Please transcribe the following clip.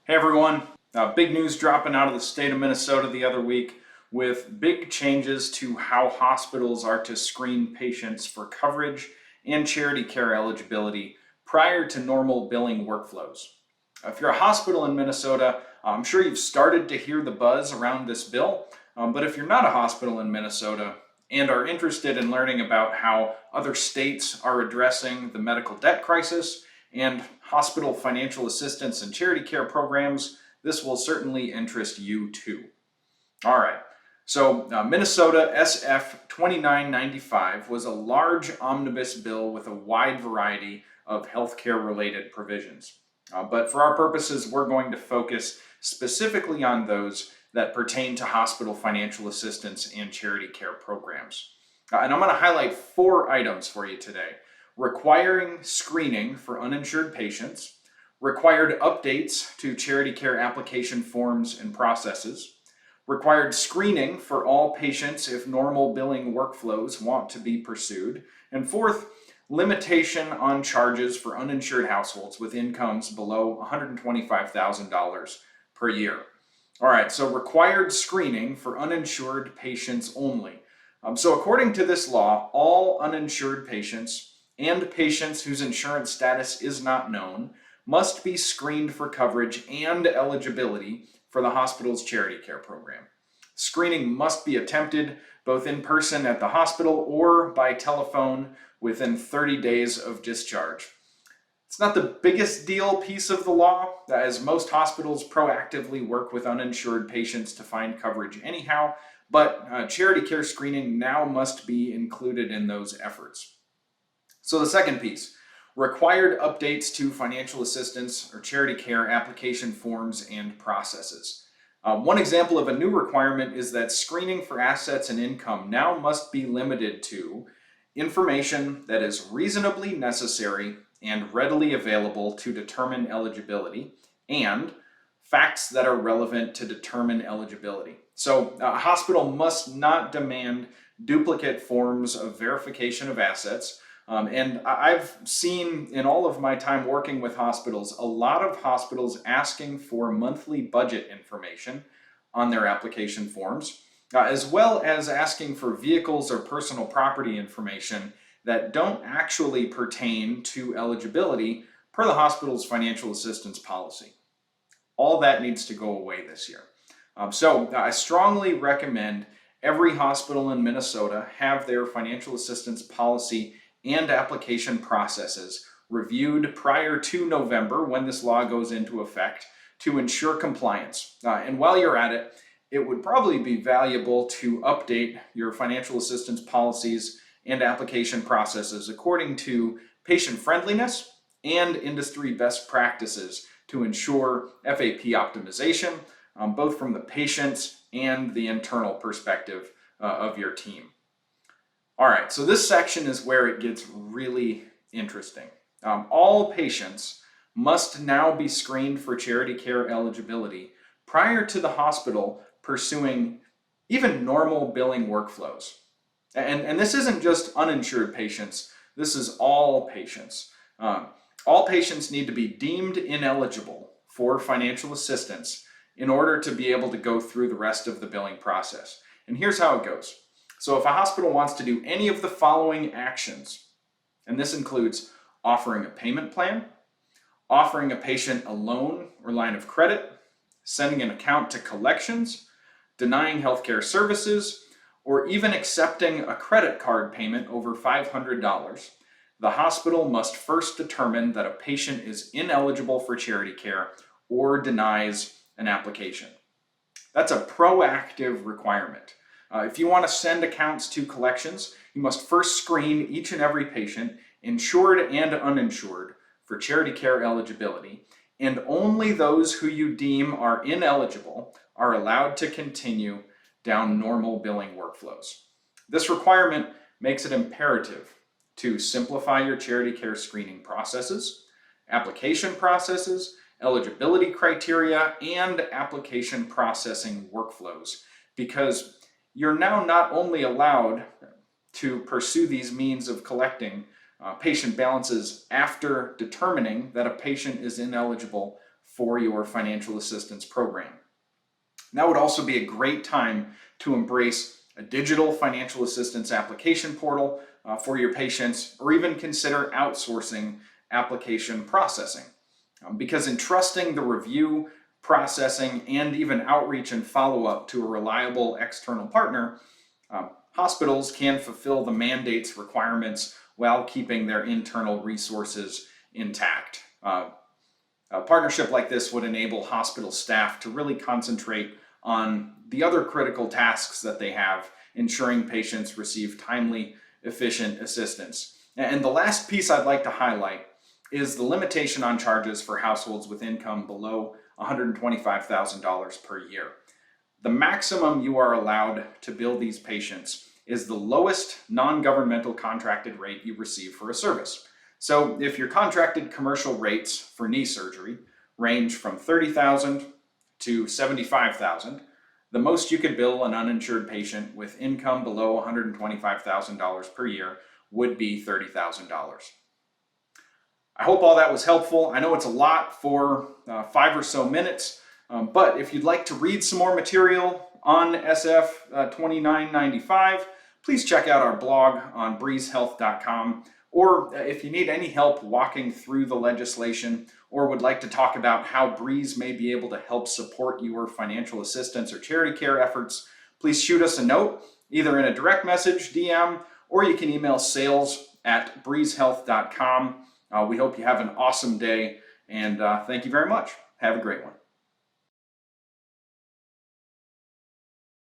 Hey everyone, big news dropping out of the state of Minnesota the other week with big changes to how hospitals are to screen patients for coverage and charity care eligibility prior to normal billing workflows. If you're a hospital in Minnesota, I'm sure you've started to hear the buzz around this bill, but if you're not a hospital in Minnesota and are interested in learning about how other states are addressing the medical debt crisis and hospital financial assistance and charity care programs, this will certainly interest you too. All right, so Minnesota SF 2995 was a large omnibus bill with a wide variety of healthcare related provisions. But for our purposes, we're going to focus specifically on those that pertain to hospital financial assistance and charity care programs. And I'm going to highlight 4 items for you today: requiring screening for uninsured patients, required updates to charity care application forms and processes, required screening for all patients if normal billing workflows want to be pursued, and fourth, limitation on charges for uninsured households with incomes below $125,000 per year. All right, so required screening for uninsured patients only. So according to this law, all uninsured patients and patients whose insurance status is not known must be screened for coverage and eligibility for the hospital's charity care program. Screening must be attempted both in person at the hospital or by telephone within 30 days of discharge. It's not the biggest deal piece of the law, as most hospitals proactively work with uninsured patients to find coverage anyhow, but charity care screening now must be included in those efforts. So the second piece, required updates to financial assistance or charity care application forms and processes. One example of a new requirement is that screening for assets and income now must be limited to information that is reasonably necessary and readily available to determine eligibility, and facts that are relevant to determine eligibility. So a hospital must not demand duplicate forms of verification of assets. And I've seen in all of my time working with hospitals, a lot of hospitals asking for monthly budget information on their application forms, as well as asking for vehicles or personal property information that don't actually pertain to eligibility per the hospital's financial assistance policy. All that needs to go away this year. So I strongly recommend every hospital in Minnesota have their financial assistance policy and application processes reviewed prior to November, when this law goes into effect, to ensure compliance. And while you're at it, it would probably be valuable to update your financial assistance policies and application processes according to patient friendliness and industry best practices to ensure FAP optimization, both from the patient's and the internal perspective of your team. All right, so this section is where it gets really interesting. All patients must now be screened for charity care eligibility prior to the hospital pursuing even normal billing workflows. And this isn't just uninsured patients, this is all patients. All patients need to be deemed ineligible for financial assistance in order to be able to go through the rest of the billing process. And here's how it goes. So if a hospital wants to do any of the following actions, and this includes offering a payment plan, offering a patient a loan or line of credit, sending an account to collections, denying healthcare services, or even accepting a credit card payment over $500, the hospital must first determine that a patient is ineligible for charity care or denies an application. That's a proactive requirement. If you want to send accounts to collections, you must first screen each and every patient, insured and uninsured, for charity care eligibility, and only those who you deem are ineligible are allowed to continue down normal billing workflows. This requirement makes it imperative to simplify your charity care screening processes, application processes, eligibility criteria, and application processing workflows, because you're now not only allowed to pursue these means of collecting patient balances after determining that a patient is ineligible for your financial assistance program. That would also be a great time to embrace a digital financial assistance application portal for your patients, or even consider outsourcing application processing. Because entrusting the review, processing, and even outreach and follow-up to a reliable external partner, hospitals can fulfill the mandate's requirements while keeping their internal resources intact. A partnership like this would enable hospital staff to really concentrate on the other critical tasks that they have, ensuring patients receive timely, efficient assistance. And the last piece I'd like to highlight is the limitation on charges for households with income below $125,000 per year. The maximum you are allowed to bill these patients is the lowest non-governmental contracted rate you receive for a service. So if your contracted commercial rates for knee surgery range from $30,000 to $75,000, the most you could bill an uninsured patient with income below $125,000 per year would be $30,000. I hope all that was helpful. I know it's a lot for 5 or so minutes, but if you'd like to read some more material on SF 2995, please check out our blog on breezehealth.com. Or if you need any help walking through the legislation, or would like to talk about how Breeze may be able to help support your financial assistance or charity care efforts, please shoot us a note, either in a direct message, DM, or you can email sales@breezehealth.com. We hope you have an awesome day, and thank you very much. Have a great one.